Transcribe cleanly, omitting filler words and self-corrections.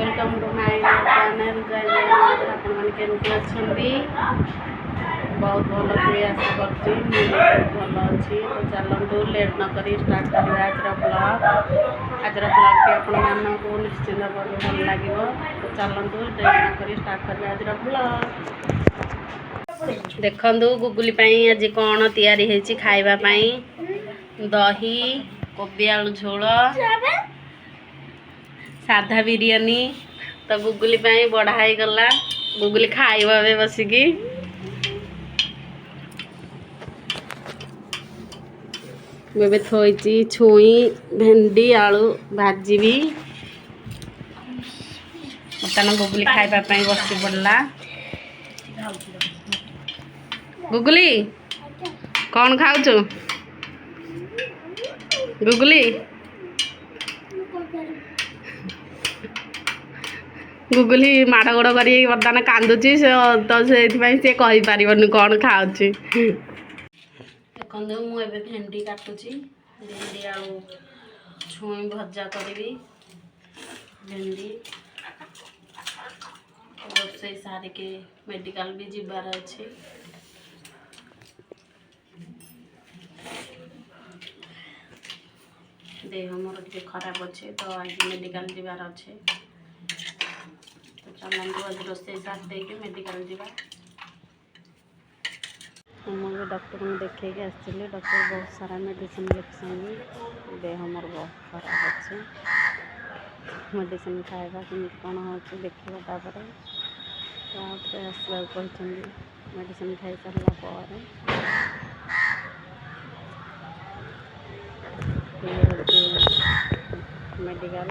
Welcome to my channel जय जगन्नाथ। आपण मैंने केमती अच्छा बहुत भल थे आशा करती भल अच्छी। तो चलतु लेट न करी स्टार्ट करवा आजर ब्लॉग टी आपण मानक निश्चिंत भाव भल लगे। तो चलतु लेट न करी स्टार्ट करवा आजर ब्लॉग। देखु गुगुली आज कौन तैयारी है खाइबा पाई दही कोबी आलू झोल साधा बिरयानी। तो गुगुली बढ़ाई गला गुगुली खाइबा बसिकी बेबे थोड़ी छुई भेंडी आलू भाजी बर्तमान गुगुली खाइबा बसी पड़ला। गुगुली कौन खाऊ गुगुली गुगुली माड़ गोड़ कर बर्तमान कांदुची तो से कही पारन कौन खाऊँ। देखो मुझे भेंडी काटुची भेंडी आलू छुई भजा करी भेंडी रोसे सारिके मेडिकल भी जीवार अच्छे। देह मोर टे खराब अच्छे तो आज मेडिकल जीवार अच्छे। तो चलते आज रोसे साथ देके मेडिकल जीवा। मुझे डॉक्टर को देखे आसली डॉक्टर बहुत सारा मेडिसिन लिखी देह मोर बहुत खराब अच्छे। मेडिसिन खाइबा केमी कौन हो देखा तापर तो आसवा मेडिसिन खाई सारा मेडिकल